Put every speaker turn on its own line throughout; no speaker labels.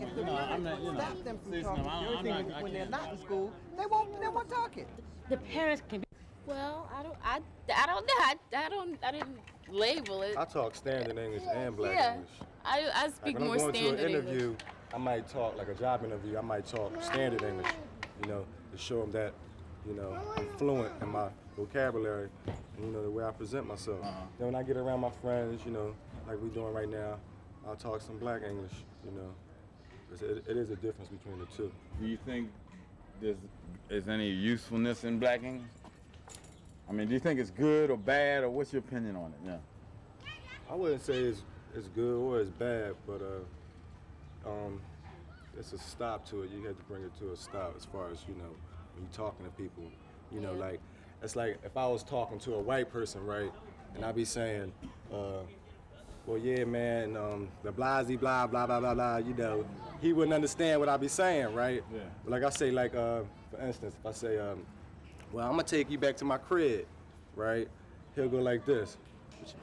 If the parents would stop them from talking, the only thing is when they're not in school, they won't talk it.
The parents can be. Well, I don't know. I didn't label it.
I talk standard English and black English.
I speak
like
more standard
English. When I'm going to an interview,
English.
I might talk, like a job interview, I might talk standard English, to show them that, I'm fluent in my vocabulary, and, the way I present myself. Then when I get around my friends, like we're doing right now, I'll talk some black English, It is a difference between the two.
Do you think there's any usefulness in black English? I mean, do you think it's good or bad, or what's your opinion on it? Yeah.
I wouldn't say it's good or it's bad, but it's a stop to it. You have to bring it to a stop as far as, when you're talking to people. Like, it's like if I was talking to a white person, right, and I'd be saying, well, yeah, man, the blasey, blah, blah, blah, blah, blah, he wouldn't understand what I'd be saying, right?
Yeah.
But like I say, like, for instance, if I say, well, I'm gonna take you back to my crib, right? He'll go like this.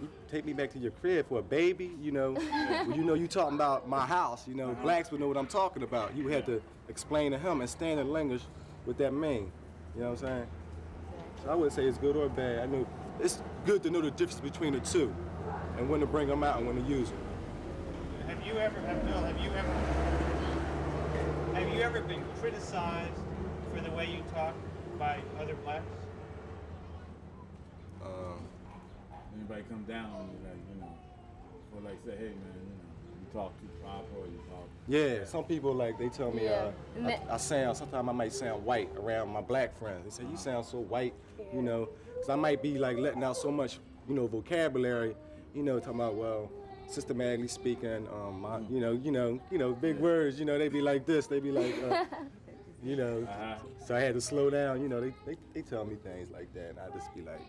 You take me back to your crib for a baby, Well, you talking about my house, blacks would know what I'm talking about. You would have to explain to him in standard language what that mean. You know what I'm saying? So I wouldn't say it's good or bad. I know it's good to know the difference between the two and when to bring them out and when to use them.
Have you ever been criticized for the way you talk by other blacks?
Anybody come down on you, or like say, hey man, you talk too proper, or you talk.
Yeah, some people they tell me I sound. Sometimes I might sound white around my black friends. They say you sound so white, because I might be letting out so much, vocabulary, talking about systematically speaking, big words. They be like this. They be like, So I had to slow down. They tell me things like that, and I just be like.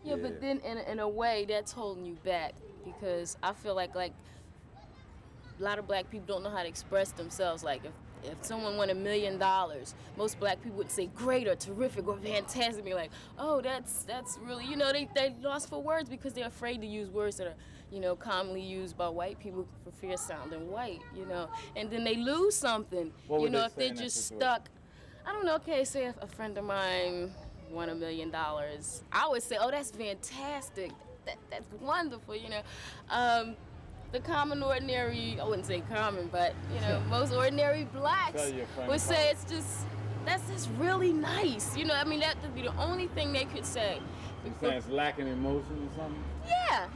Yeah, but then in a way, that's holding you back because I feel like a lot of black people don't know how to express themselves. Like if someone won $1 million, most black people would say great or terrific or fantastic. Be like, oh, that's really, they lost for words because they're afraid to use words that are, commonly used by white people for fear of sounding white, And then they lose something, if they're just stuck. I don't know, okay, say if a friend of mine won $1 million, I would say, oh, that's fantastic. That's wonderful, The common ordinary, I wouldn't say common, but, most ordinary blacks would say that's just really nice. That would be the only thing they could say.
You saying it's lacking emotion or something?
Yeah,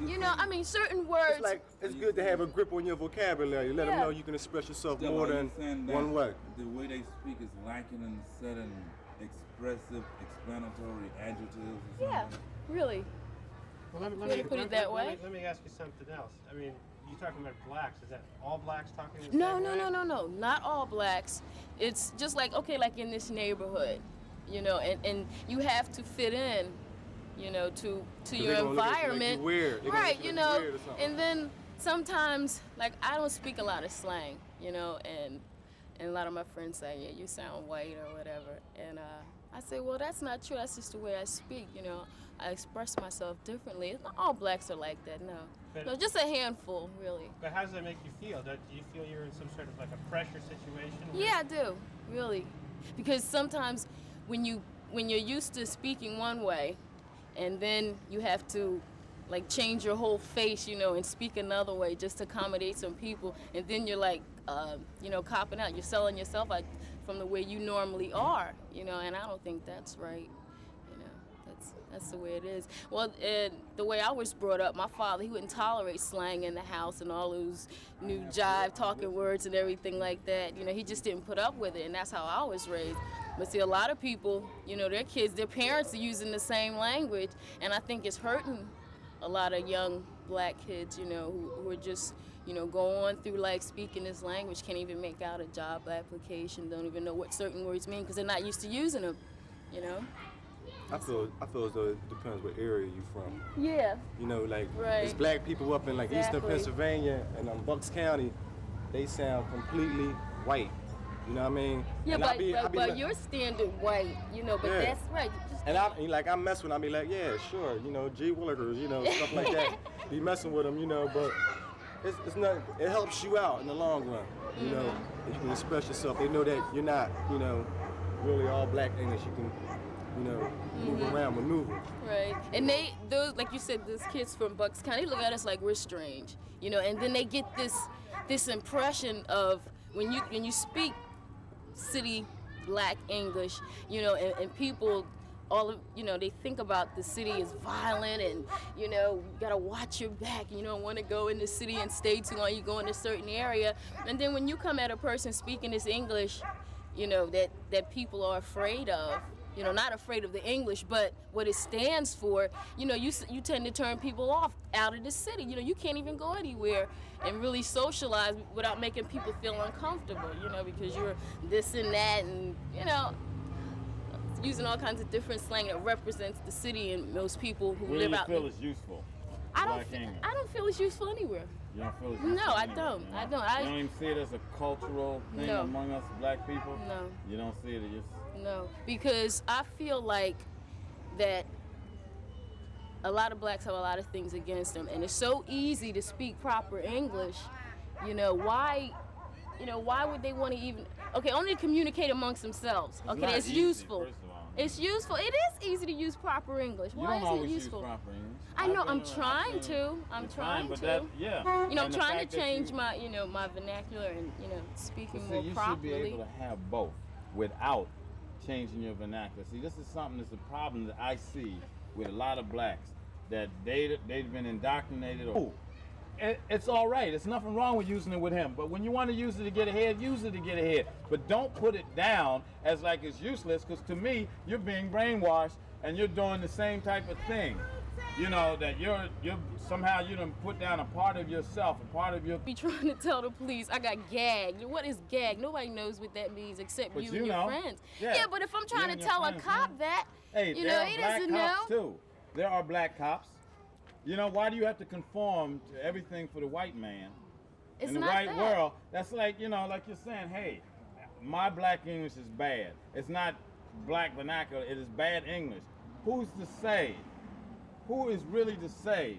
certain words.
It's good to have a grip on your vocabulary. Let them know you can express yourself more than one way.
The way they speak is lacking in certain expressive, explanatory adjectives or something.
Yeah, really.
Well, let me
put it that way.
Let me ask you something else. I mean, you're talking about blacks. Is that all blacks talking the
No,
same way?
no. Not all blacks. It's just like in this neighborhood, and you have to fit in, to your environment.
Weird.
Right, and then sometimes, I don't speak a lot of slang, and a lot of my friends say, yeah, you sound white or whatever. And I say, well, that's not true. That's just the way I speak, I express myself differently. Not all blacks are like that, no. No, just a handful, really.
But how does that make you feel? Do you feel you're in some sort of a pressure situation?
Yeah, I do, really. Because sometimes when you're used to speaking one way, and then you have to change your whole face, and speak another way just to accommodate some people, and then you're copping out. You're selling yourself out from the way you normally are, and I don't think that's right. That's the way it is. Well, the way I was brought up, my father, he wouldn't tolerate slang in the house and all those new jive talking words and everything like that. He just didn't put up with it, and that's how I was raised. But see, a lot of people, their kids, their parents are using the same language, and I think it's hurting a lot of young black kids, who are just, go on through speaking this language, can't even make out a job application, don't even know what certain words mean because they're not used to using them,
I feel as though it depends what area you're from.
Yeah.
Right.
Right.
It's black people up in Eastern Pennsylvania and Bucks County, they sound completely white. You know what I mean?
Yeah, but you're standard white, but that's right.
And I mess with them, I be like, yeah, sure, G Willikers, stuff like that. Be messing with them, but it's not. It helps you out in the long run. you know, that you can express yourself. They know that you're not, you know, really all black English. You can, you know, move around, maneuver.
Right. And those, like you said, those kids from Bucks County, they look at us like we're strange, you know, and then they get this impression of when you speak city black English, you know, and people, all of, you know, they think about the city as violent and, you know, you gotta watch your back. You don't want to go in the city and stay too long. You go in a certain area. And then when you come at a person speaking this English, you know, that people are afraid of, you know, not afraid of the English, but what it stands for, you know, you tend to turn people off out of the city. You know, you can't even go anywhere and really socialize without making people feel uncomfortable, you know, because you're this and that and, you know, using all kinds of different slang that represents the city and most people who
Where
live
do you
out
feel
there.
it's useful?
I
Black English.
don't feel it's useful anywhere.
You don't feel it's useful
No, I
anywhere,
don't.
you know?
I don't.
You don't even see it as a cultural thing
No.
among us black people?
No.
You don't see it as just...
No, because I feel like that a lot of blacks have a lot of things against them, and it's so easy to speak proper English. You know, why would they want to even? Okay, only to communicate amongst themselves.
It's
Okay,
not
it's
easy,
useful.
first of all.
It's useful. It is easy to use proper English.
You
Why
don't
is
always
it useful?
use proper English.
I know.
I've
I'm
been-
trying
I've
to.
seen-
I'm
it's
trying
fine, but
to.
that, yeah.
You know, I'm
And the
trying
fact
to
that
change
you-
my, you know, my vernacular and, you know, speaking
But
more
see, you
properly.
should be able to have both without changing your vernacular. See, this is something that's a problem that I see with a lot of blacks, that they've been indoctrinated. It's all right. There's nothing wrong with using it with him. But when you want to use it to get ahead, use it to get ahead. But don't put it down as like it's useless, because to me, you're being brainwashed and you're doing the same type of thing. You know, that you're somehow you done put down a part of yourself, a part of your...
Be trying to tell the police I got gagged. What is gagged? Nobody knows what that means except
But
you
you
and your
know.
friends.
Yeah.
But if I'm
You
trying
and
to
your
tell a
friends,
cop
man.
that,
Hey,
you
there
know,
are
he
black
doesn't
cops
know.
too. There are black cops. You know, why do you have to conform to everything for the white man?
It's
In the
not
white
that.
world, that's like, you know, like you're saying, hey, my black English is bad. It's not black vernacular, it is bad English. Who's to say? Who is really to say?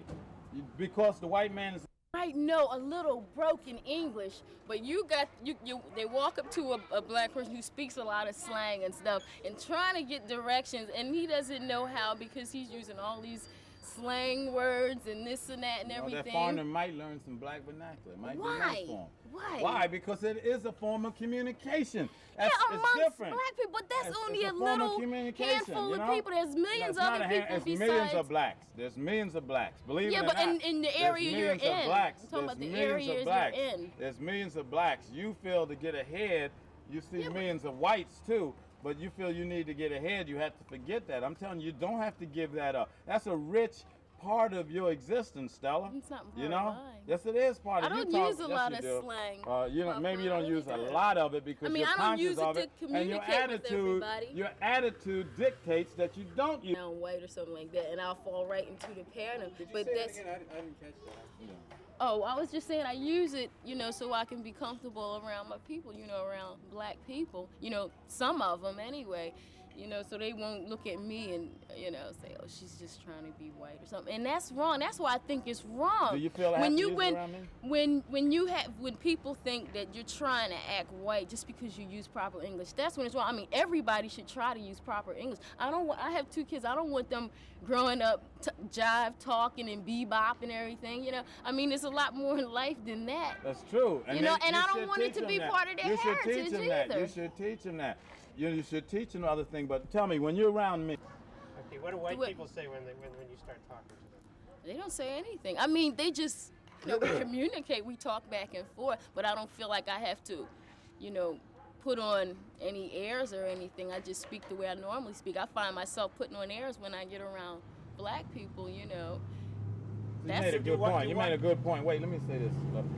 Because the white man is...
Might know a little broken English, but they walk up to a black person who speaks a lot of slang and stuff and trying to get directions, and he doesn't know how because he's using all these slang words and this and that and
You know,
everything.
that foreigner might learn some black vernacular. It might be nice
Why?
for him.
Why?
Why? Because it is a form of communication. That's,
Yeah,
it's
amongst
different.
black people, but that's
It's
only
a
a
form of
little
communication,
handful
you
of
know?
people. There's millions
It's
of
not
other
a
people
it's
besides.
millions of blacks. There's millions of blacks. Believe
Yeah,
it or
but
not.
in the
There's
area you're
millions of
in.
blacks.
I'm talking
There's
about the
millions
areas
of blacks.
you're in.
There's millions of blacks. You feel to get ahead, you see
Yeah, but-
millions of whites too, but you feel you need to get ahead, you have to forget that. I'm telling you, you don't have to give that up. That's a rich part of your existence, Stella.
It's not
You
part
know?
of mine.
Yes, it is part
I
of
don't
you
use a
yes,
lot
you
of
do.
slang.
You don't, maybe you don't
Really
use a
good.
lot of it because
I mean,
you're
I don't
conscious
use it
of
to
it, and your
communicate with
attitude,
everybody.
your attitude dictates that you don't use.
Down white or something like that, and I'll fall right into the pattern.
Did you
But
say
that's
that again? I didn't catch that.
oh, I was just saying I use it, you know, so I can be comfortable around my people, you know, around black people, you know, some of them anyway. You know, so they won't look at me and, you know, say, oh, she's just trying to be white or something. And that's wrong. That's why I think it's wrong.
Do you feel I have to use it around me?
When people think that you're trying to act white just because you use proper English, that's when it's wrong. I mean, everybody should try to use proper English. I have 2 kids. I don't want them growing up jive talking and bebop and everything, you know. I mean, there's a lot more in life than that.
That's true.
You know, and I don't
should
want it
teach
to be
them that.
part of their
You should teach
heritage
them that.
either.
You should teach them that. You should teach them other thing. But tell me, when you're around me,
Okay, what do white
What-
people say when you start talking to them?
They don't say anything. I mean, they just, you know, we communicate, we talk back and forth, but I don't feel like I have to, you know, put on any airs or anything. I just speak the way I normally speak. I find myself putting on airs when I get around black people, you know.
you
That's
made a
it.
good point. You made a good point. Wait, let me say this.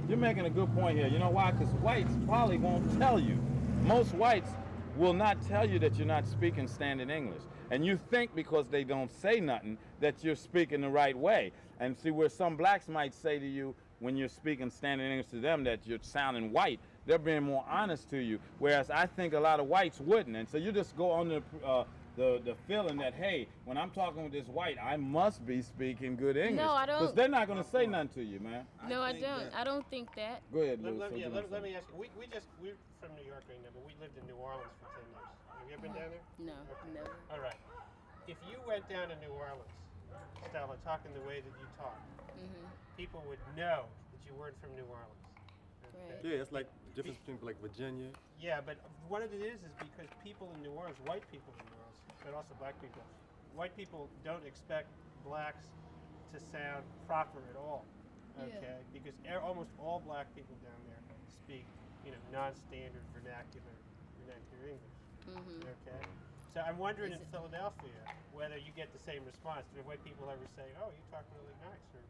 You're making a good point here. You know why? Because whites probably won't tell you. Most whites will not tell you that you're not speaking standard English. And you think because they don't say nothing that you're speaking the right way. And see where some blacks might say to you when you're speaking standard English to them that you're sounding white, they're being more honest to you. Whereas I think a lot of whites wouldn't. And so you just go on the the feeling that, hey, when I'm talking with this white, I must be speaking good English.
No, I don't.
Because they're not going to say nothing to you, man.
No, I
think
don't.
that-
I don't think that.
Go ahead, Lou.
Let me ask you. We're from New York right now, but we lived in New Orleans for 10 years. Have you ever been down there?
No, never.
All right. If you went down to New Orleans, Stella, talking the way that you talk, people would know that you weren't from New Orleans.
Right.
Yeah, it's like the difference between like Virginia.
Yeah, but what it is because people in New Orleans, white people in New Orleans, but also black people, white people don't expect blacks to sound proper at all. Okay, because almost all black people down there speak, non-standard vernacular English. Okay, so I'm wondering in Philadelphia whether you get the same response. Do white people ever say, "Oh, you talk really nice," or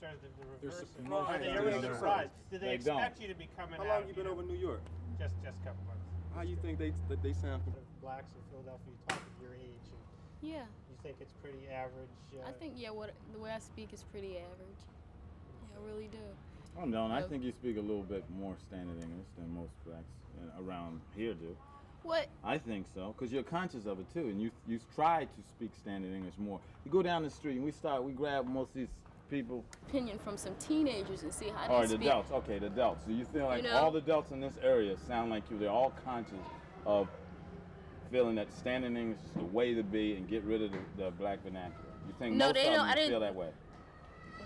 sort of the reverse? Are they ever surprised? Do they expect you to be coming out?
How long you been over New York?
Just a couple months.
How you think they sound?
Blacks in Philadelphia talk at your age, and
Yeah.
you think it's pretty average.
I think the way I speak is pretty average. Yeah, I really do.
Oh, no, and I think you speak a little bit more standard English than most blacks around here do.
What?
I think so, because you're conscious of it too, and you try to speak standard English more. You go down the street and we grab most of these people.
Opinion from some teenagers and see how
Or
they
the
speak.
adults, okay, the adults. So you feel like
You know?
all the adults in this area sound like you. They're all conscious of feeling that standard English is the way to be and get rid of the black vernacular. You think
No,
most
they
of
don't.
them
I didn't-
feel that way?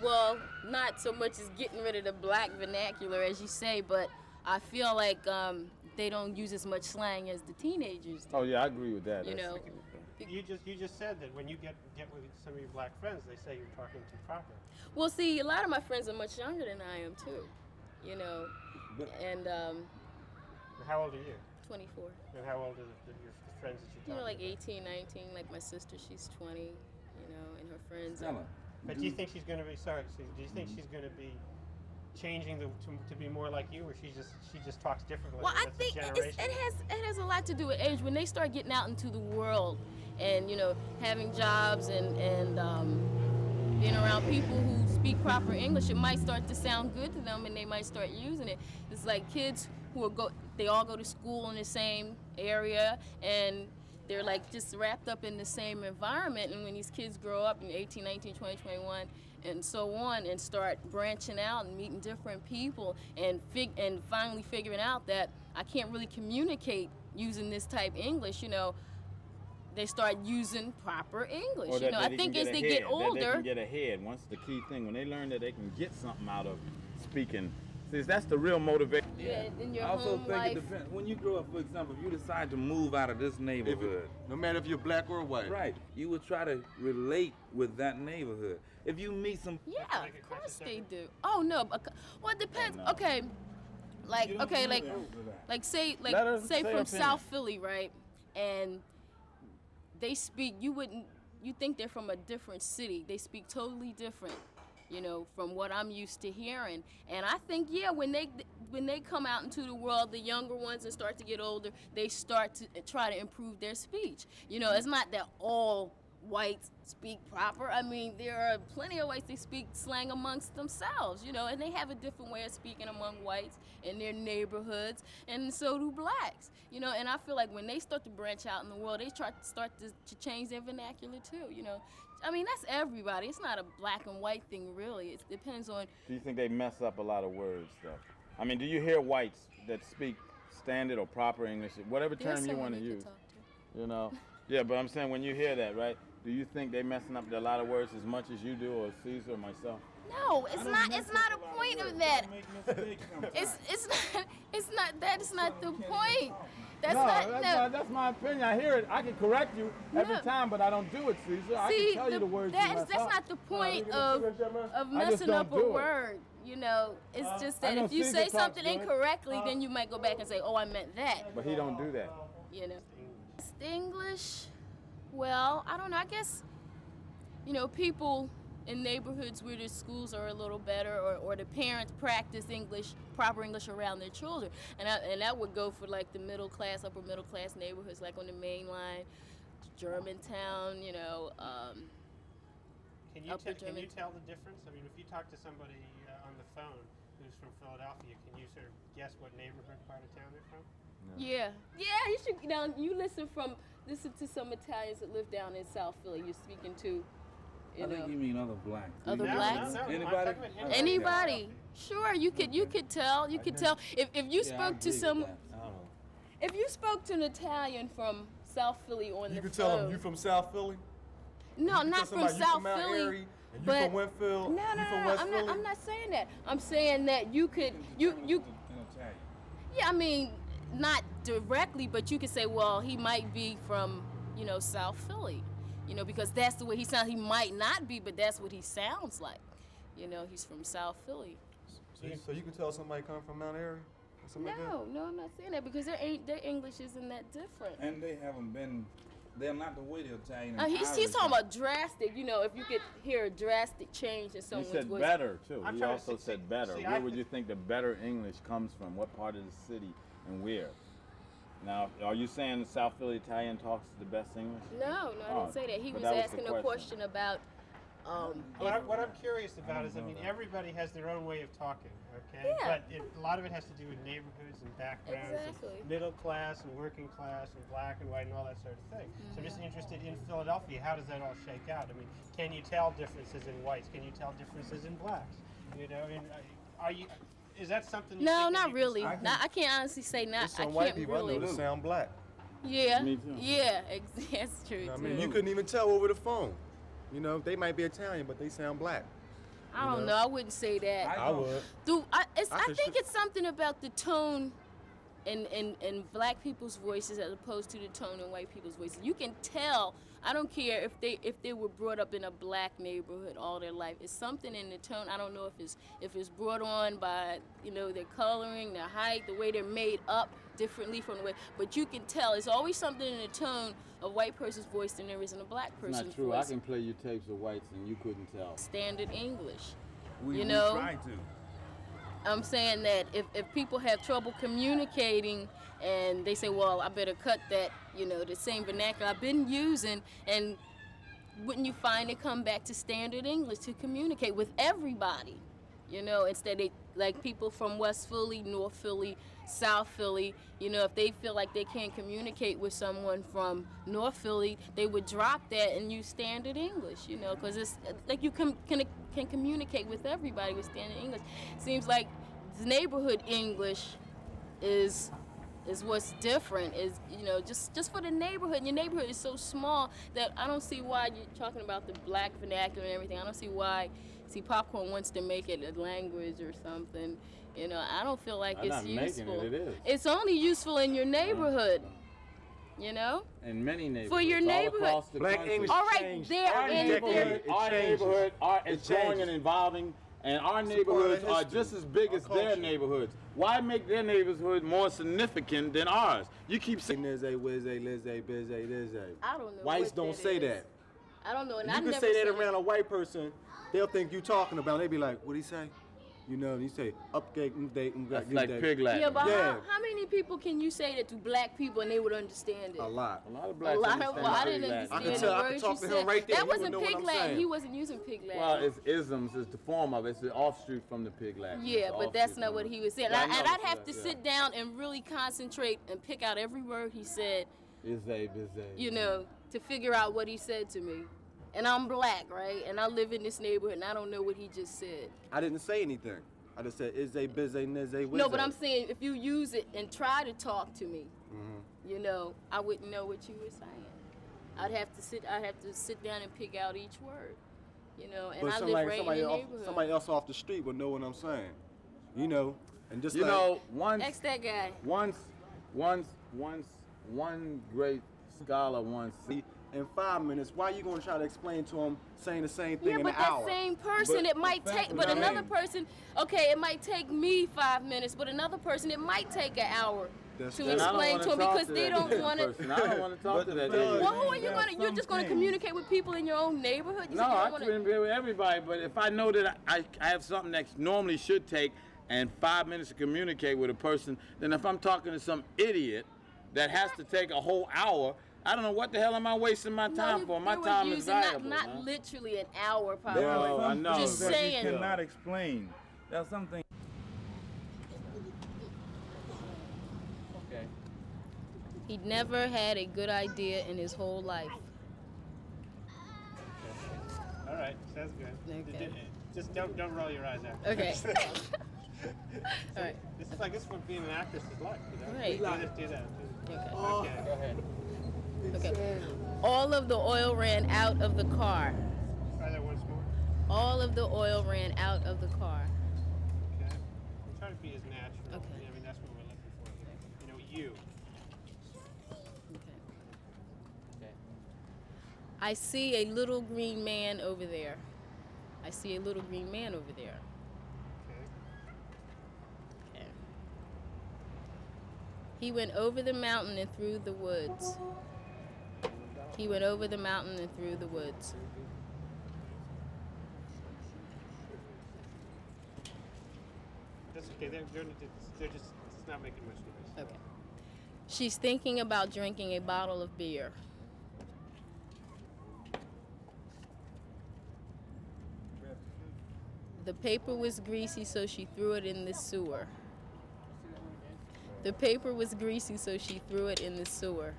Well, not so much as getting rid of the black vernacular, as you say, but I feel like they don't use as much slang as the teenagers do.
Oh yeah, I agree with that.
You know,
You just said that when you get with some of your black friends, they say you're talking too proper.
well, see, a lot of my friends are much younger than I am too. And
How old are you?
24.
And how old are your friends that you're talking
Like
about?
18, 19. Like my sister, she's 20. And her friends.
Stella,
But do you think she's going to be do you think she's going to be changing to be more like you, or she just talks differently?
Well, I
That's a
think
generation?
it has a lot to do with age. When they start getting out into the world and having jobs and being around people who speak proper English, it might start to sound good to them and they might start using it. It's like kids who they all go to school in the same area and they're like just wrapped up in the same environment, and when these kids grow up in 18, 19, 20, 21 and so on and start branching out and meeting different people and finally figuring out that I can't really communicate using this type English, they start using proper English.
Or that
I
they
think
can
as they
ahead,
get
that
older,
they can get ahead. Once the key thing, when they learn that they can get something out of speaking, see, that's the real motivation.
in your
I also
home
think
life.
it depends. When you grow up, for example, if you decide to move out of this neighborhood,
No matter if you're black or white.
right, you would try to relate with that neighborhood. If you meet some,
Yeah,
make a
of course
conscious
they
effort?
do. Oh no, well it depends.
no.
Okay,
You don't do that.
say
Let her
say
say her
from
opinion.
South Philly, right? And they speak. You think they're from a different city. They speak totally different, from what I'm used to hearing. And I think when they come out into the world, the younger ones and start to get older, they start to try to improve their speech. It's not that all whites speak proper. I mean, there are plenty of whites that speak slang amongst themselves, and they have a different way of speaking among whites in their neighborhoods, and so do blacks, and I feel like when they start to branch out in the world, they start to change their vernacular too, I mean, that's everybody. It's not a black and white thing, really. It depends on.
Do you think they mess up a lot of words, though? I mean, do you hear whites that speak standard or proper English, whatever
There's
term you
someone
want to
you
use?
can talk to.
Yeah, but I'm saying when you hear that, right? Do you think they messing up a lot of words as much as you do, or Caesar or myself?
No, it's not. It's not a point of that. It's not. That is not the point. That's not.
That's my opinion. I hear it. I can correct you every
No.
time, but I don't do it, Caesar. I
See,
can tell you the words you mess
that's
up.
not the point
No,
of
I just
messing
don't
up a
do it.
word. It's just
I
that
know
if you
Caesar
say
talks
something
good.
incorrectly, then you might go back and say, "Oh, I meant that."
But he don't do that.
English. Well, I don't know. I guess people in neighborhoods where the schools are a little better, or the parents practice proper English around their children, and that would go for like the middle class, upper middle class neighborhoods, like on the main line, Germantown.
Can you tell the difference? I mean, if you talk to somebody on the phone who's from Philadelphia, can you sort of guess what neighborhood part of town they're from?
Yeah, you should. You listen from listen to some Italians that live down in South Philly. You're speaking to,
I think you mean other blacks.
Other blacks?
Anybody?
Anybody? Sure, you could tell. You could tell if you spoke to some. If you spoke to an Italian from South Philly on the phone.
You can tell them you from South Philly?
No, not from South
And
Philly.
you from Winfield?
No,
You from West Philly?
I'm not saying that. I'm saying that you could you.
In Italian.
Yeah, I mean, not directly, but you could say, well, he might be from, South Philly, because that's the way he sounds. He might not be, but that's what he sounds like. He's from South Philly.
So you can tell somebody come from Mount Airy? Or something like that?
No, I'm not saying that because their English isn't that different.
And they haven't been. They're not the way the Italian.
He's talking about drastic. If you could hear a drastic change in
He
someone's
said
voice.
better too.
I'm
He
trying to
also
see-
said better.
see,
Where
I
would
could-
you think the better English comes from? What part of the city and where? Now, are you saying the South Philly Italian talks the best English?
No, I
Oh,
didn't say that. He
but
was
that was the
asking a
question.
question about.
What I'm curious about is, everybody has their own way of talking, okay?
Yeah.
But a lot of it has to do with neighborhoods and backgrounds,
Exactly.
and middle class and working class and black and white and all that sort of thing. So I'm just interested in Philadelphia, how does that all shake out? I mean, can you tell differences in whites? Can you tell differences in blacks? Is that something? You
No,
think that
not
you
really.
can-
I can't honestly say not.
There's
I
some white
can't
people
really.
I know that sound black.
Yeah.
Me too.
Yeah, that's true
I
too.
mean, you couldn't even tell over the phone. They might be Italian, but they sound black.
I don't know. I wouldn't say that.
I would.
I
could
think
sh-
it's something about the tone in black people's voices as opposed to the tone in white people's voices. You can tell. I don't care if they were brought up in a black neighborhood all their life. It's something in the tone. I don't know if it's brought on by their coloring, their height, the way they're made up differently from the way. But you can tell. It's always something in the tone of a white person's voice than there is in a black
It's
person's
not true.
voice.
I can play you tapes of whites and you couldn't tell.
Standard English.
We
You know?
try to.
I'm saying that if people have trouble communicating and they say, well, I better cut that, the same vernacular I've been using, and wouldn't you find they come back to standard English to communicate with everybody? Instead they, like people from West Philly, North Philly, South Philly, if they feel like they can't communicate with someone from North Philly, they would drop that and use standard English, because it's like you can communicate with everybody with standard English. Seems like the neighborhood English is what's different, is just for the neighborhood. And your neighborhood is so small that I don't see why you're talking about the black vernacular and everything. I don't see why. Popcorn wants to make it a language or something. I don't feel like
I'm
it's
not
useful.
making it. It is.
It's only useful in your neighborhood.
In many neighborhoods.
For your
all
neighborhood.
across the
Black
country.
English
All right,
changed.
there
Our
in
neighborhood,
there.
It
our
changes.
neighborhood is
It
growing
changes.
and evolving, and our
It's a part of
neighborhoods are
history,
just as big
our
as their
culture.
neighborhoods. Why make their neighborhood more significant than ours? You keep saying
Nizzy, Wizzy, Lizzy, Bizzy, Lizzy.
I don't know.
Whites
what
don't say
is.
that.
I don't know, and
You
I
can
never
say that
said
around a white person, they'll think you talking about. They be like, "What he say?" You say, "Upgate,
that's like pig Latin.
Yeah, but
Yeah.
how many people can you say that to black people and they would understand it?
A lot.
A lot of
A
blacks
lot
understand
of, well, I
pig
didn't
Latin.
I
understand
can
the
tell- I can
words
talk
you
to him
said.
right there,
That
he would
wasn't
know what
pig
I'm
Latin.
saying.
He wasn't using pig Latin.
Well, it's isms. It's the form of it. It's the offshoot from the pig Latin.
Yeah,
It's
but
the
that's
offshoot
not
from
what
it.
he was saying.
Yeah, I
And
know
I'd
that's
have
what-
to
yeah.
sit down and really concentrate and pick out every word he said,
Is a busy.
to figure out what he said to me. And I'm black, right? And I live in this neighborhood and I don't know what he just said.
I didn't say anything. I just said, "Is they busy, Nizzy, Wizzy."
No, but I'm saying if you use it and try to talk to me,
Mm-hmm.
I wouldn't know what you were saying. I'd have to sit down and pick out each word. And
But
I live right in the neighborhood.
somebody else off the street would know what I'm saying. And just
You
like,
know, once
Ask that guy.
one great scholar once said,
in 5 minutes, why you gonna try to explain to him saying the same thing
Yeah,
in
but
an
that
hour?
same person,
But
it might
the
take,
fact
but
is, I
another
mean-
person, okay, it might take me 5 minutes, but another person, it might take an hour
That's
to
true.
And I don't
explain
wanna
to them
talk
because
to
they
that
don't want to.
person. I don't want to talk
But
to
the
that
fact
idiot.
is-
Well, who are you
There are
going to? You're
some
just going to
things.
communicate with people in your own neighborhood? You
No,
said you
I
don't wanna-
couldn't be with everybody, but if I know that I have something that normally should take and 5 minutes to communicate with a person, then if I'm talking to some idiot that has to take a whole hour, I don't know what the hell am I wasting my
No,
time
you-
for. My
you were
time is
using
valuable.
Not
man.
literally an hour, probably.
There
Well,
are
I
some
know.
things
Just
that
saying.
you cannot explain. There are some things.
Okay.
He'd never had a good idea in his whole life.
All right, sounds good.
Okay.
Just don't roll your eyes out.
Okay. All right.
This is what being an actress is like, you know?
Right.
Do that.
Okay.
Okay.
Go ahead.
Okay. All of the oil ran out of the car.
Try that once more.
All of the oil ran out of the car.
Okay. We're trying to be as natural.
Okay.
I mean, that's what we're looking for here. You know, you.
Okay.
Okay.
I see a little green man over there. I see a little green man over there.
Okay.
Okay. He went over the mountain and through the woods. He went over the mountain and through the woods.
That's okay. They're just it's not making much noise.
Okay. She's thinking about drinking a bottle of beer. The paper was greasy, so she threw it in the sewer. The paper was greasy, so she threw it in the sewer.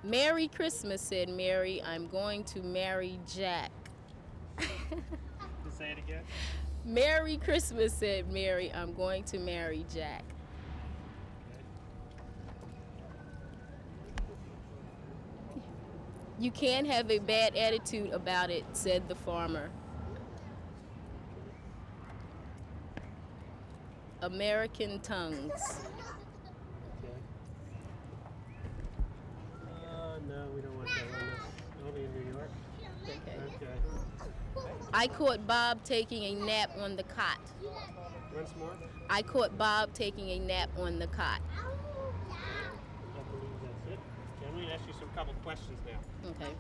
Merry Christmas, said Mary. I'm going to marry Jack.
Say it again.
Merry Christmas, said Mary. I'm going to marry Jack. You can't have a bad attitude about it, said the farmer. American tongues.
No, we don't want that on this. Only in New York.
Okay.
Okay.
I caught Bob taking a nap on the cot.
Once more.
I caught Bob taking a nap on the cot.
I believe that's it. Okay, I'm going to ask you some couple questions now.
Okay.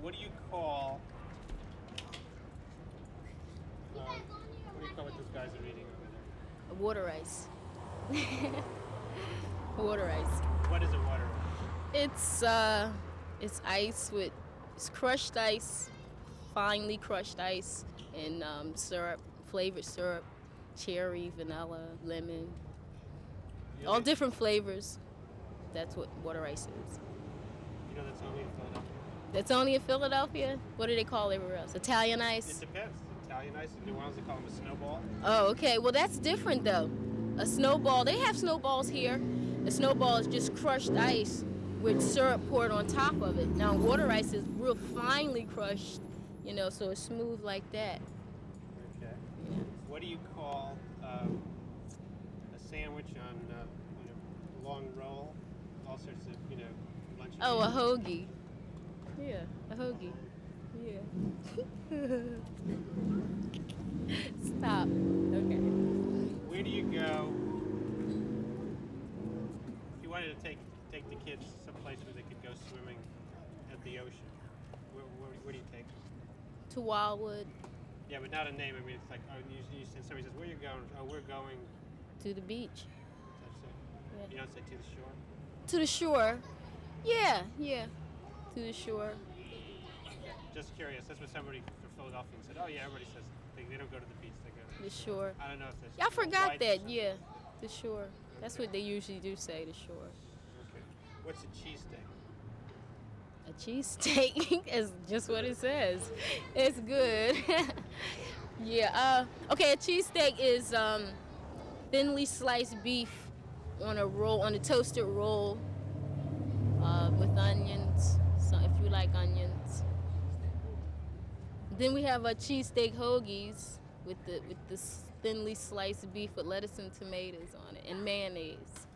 What do you call? What do you call what those guys are eating over there?
Water ice. Water ice.
What is a water ice?
It's ice with it's crushed ice, finely crushed ice, and syrup, flavored syrup, cherry, vanilla, lemon, all different flavors. That's what water ice is.
You know that's only in Philadelphia.
That's only in Philadelphia? What do they call everywhere else? Italian ice?
It depends. Italian ice in New Orleans they call them a snowball.
Oh, okay. Well, that's different though. A snowball, they have snowballs here. A snowball is just crushed ice with syrup poured on top of it. Now, water ice is real finely crushed, you know, so it's smooth like that.
Okay.
Yeah.
What do you call a sandwich on long roll? All sorts of lunch.
Oh, a hoagie. Yeah, a hoagie. Yeah. Stop. Okay.
Where do you go if you wanted to take the kids someplace where they could go swimming at the ocean? Where do you take them?
To Wildwood,
Yeah, but not a name. I mean, it's like somebody says, "Where you going?" Oh, we're going.
to the beach.
That's it.
Yeah.
You don't say to the shore.
To the shore. Yeah, yeah. To the shore.
Just curious. That's what somebody from Philadelphia said. Oh yeah, everybody says they don't go to the beach. They go to
The shore.
I don't know if that's.
Y'all forgot
whites or
that,
something.
yeah. The shore. That's what they usually do say, the shore.
Okay. What's a cheesesteak?
A cheesesteak is just what it says. It's good. Yeah. Okay, a cheesesteak is thinly sliced beef on a roll, on a toasted roll, with onions. So if you like onions. Then we have a cheesesteak hoagies with the thinly sliced beef with lettuce and tomatoes on it and mayonnaise.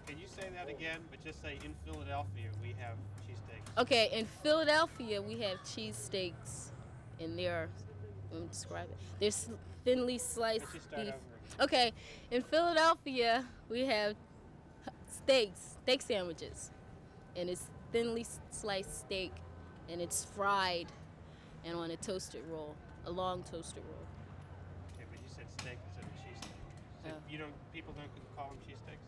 Can you say that again? But just say in Philadelphia we have cheesesteaks.
Okay, in Philadelphia we have cheesesteaks, and they're, let me describe it. They're thinly sliced
Let's just start
beef.
over.
Okay, in Philadelphia we have steak sandwiches, and it's thinly sliced steak, and it's fried, and on a toasted roll, a long toasted roll.
Okay, but you said steak instead of cheesesteak. So
Oh.
People don't call them cheesesteaks?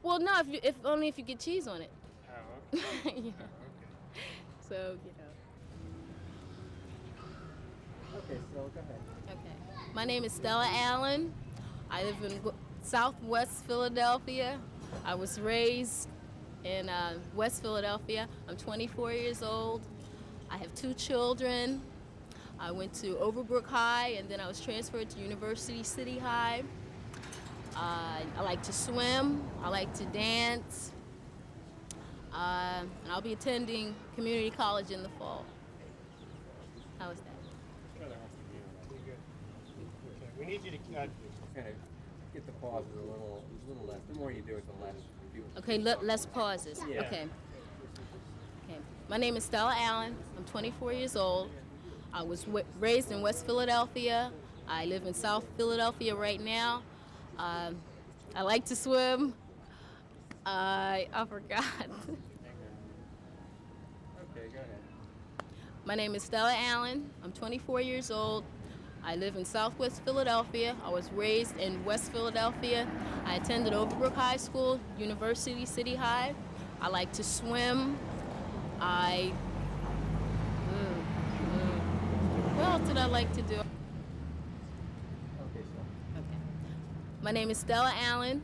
Well, no, if only if you get cheese on it.
Oh, okay.
Yeah.
Okay.
So
Okay, so go ahead.
Okay. My name is Stella Allen. I live in Southwest Philadelphia. I was raised in West Philadelphia. I'm 24 years old. I have 2 children. I went to Overbrook High, and then I was transferred to University City High. I like to swim. I like to dance. And I'll be attending community college in the fall. How is that?
Pretty good. Okay. We need you to
Okay, get the pauses a little less. The more you do it, the less people.
Okay, less pauses.
Yeah.
Okay. Okay. My name is Stella Allen. I'm 24 years old. I was raised in West Philadelphia. I live in South Philadelphia right now. I like to swim. I forgot.
Okay, go ahead.
My name is Stella Allen. I'm 24 years old. I live in Southwest Philadelphia. I was raised in West Philadelphia. I attended Overbrook High School, University City High. I like to swim. What else did I like to do?
Okay, so.
Okay. My name is Stella Allen.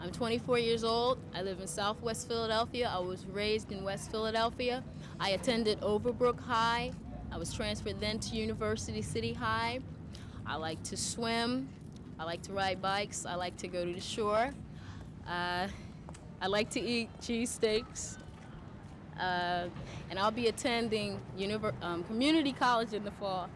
I'm 24 years old. I live in Southwest Philadelphia. I was raised in West Philadelphia. I attended Overbrook High. I was transferred then to University City High. I like to swim. I like to ride bikes. I like to go to the shore. I like to eat cheesesteaks. And I'll be attending community college in the fall.